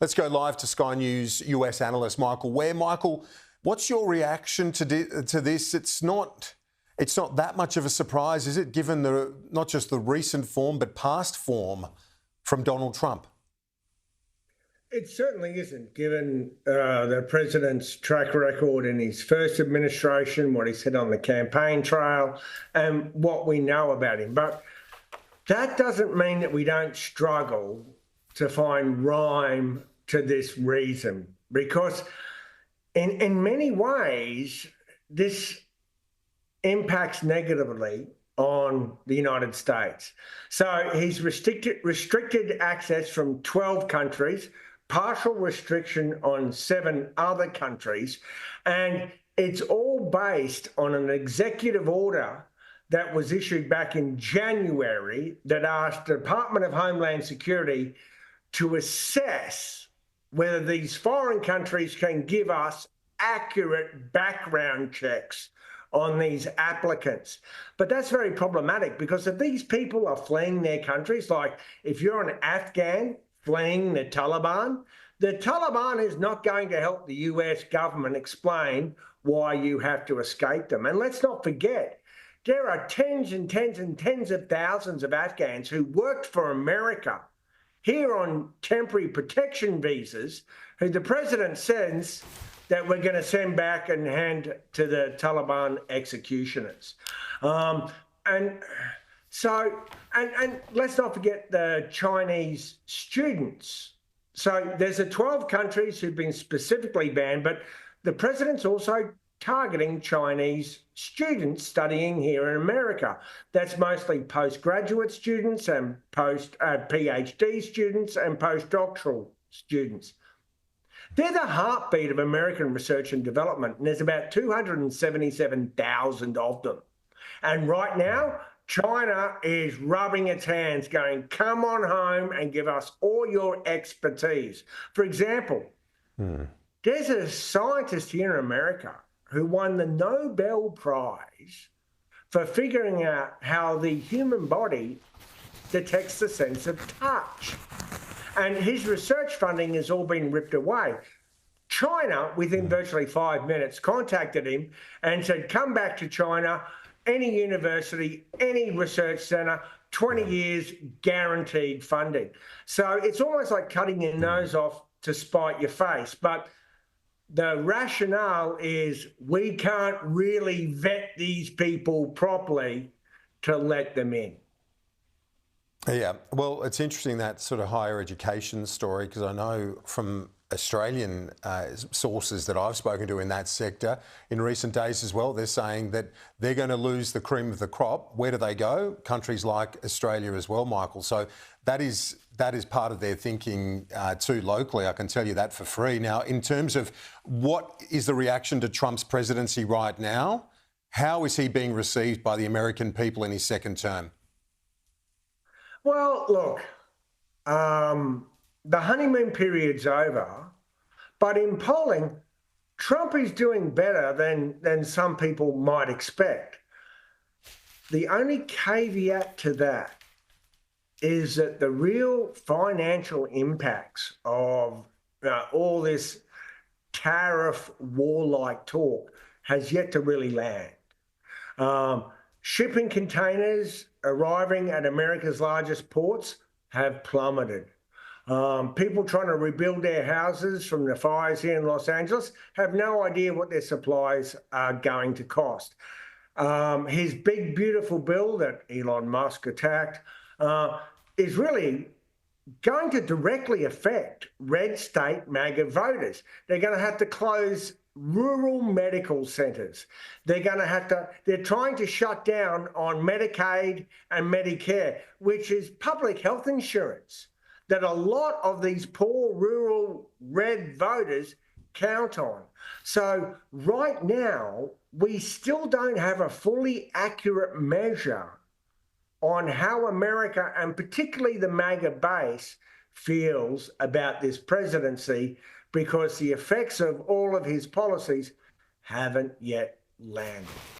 Let's go live to Sky News US analyst Michael Ware. Michael, what's your reaction to this? It's not that much of a surprise, is it, given not just the recent form but past form from Donald Trump? It certainly isn't, given the president's track record in his first administration, what he said on the campaign trail, and what we know about him. But that doesn't mean that we don't struggle to find rhyme to this reason, because in many ways, this impacts negatively on the United States. So he's restricted access from 12 countries, partial restriction on 7 other countries, and it's all based on an executive order that was issued back in January that asked the Department of Homeland Security to assess whether these foreign countries can give us accurate background checks on these applicants. But that's very problematic, because if these people are fleeing their countries, like if you're an Afghan fleeing the Taliban is not going to help the US government explain why you have to escape them. And let's not forget, there are tens and tens and tens of thousands of Afghans who worked for America here on temporary protection visas, who the president says that we're going to send back and hand to the Taliban executioners. And let's not forget the Chinese students. So there's 12 countries who've been specifically banned, but the president's also targeting Chinese students studying here in America. That's mostly postgraduate students and PhD students and postdoctoral students. They're the heartbeat of American research and development, and there's about 277,000 of them. And right now, China is rubbing its hands, going, come on home and give us all your expertise. For example, there's a scientist here in America who won the Nobel Prize for figuring out how the human body detects the sense of touch. And his research funding has all been ripped away. China, within virtually 5 minutes, contacted him and said, come back to China, any university, any research center, 20 years guaranteed funding. So it's almost like cutting your nose off to spite your face. But the rationale is we can't really vet these people properly to let them in. Yeah, well, it's interesting, that sort of higher education story, because I know from Australian sources that I've spoken to in that sector in recent days as well, they're saying that they're going to lose the cream of the crop. Where do they go? Countries like Australia as well, Michael. So that is part of their thinking too locally, I can tell you that for free. Now, in terms of what is the reaction to Trump's presidency right now, how is he being received by the American people in his second term? Well, look, the honeymoon period's over, but in polling, Trump is doing better than some people might expect. The only caveat to that is that the real financial impacts of all this tariff war-like talk has yet to really land. Shipping containers arriving at America's largest ports have plummeted. People trying to rebuild their houses from the fires here in Los Angeles have no idea what their supplies are going to cost. His big, beautiful bill that Elon Musk attacked is really going to directly affect red state MAGA voters. They're going to have to close rural medical centres. They're trying to shut down on Medicaid and Medicare, which is public health insurance that a lot of these poor rural red voters count on. So right now, we still don't have a fully accurate measure on how America, and particularly the MAGA base, feels about this presidency, because the effects of all of his policies haven't yet landed.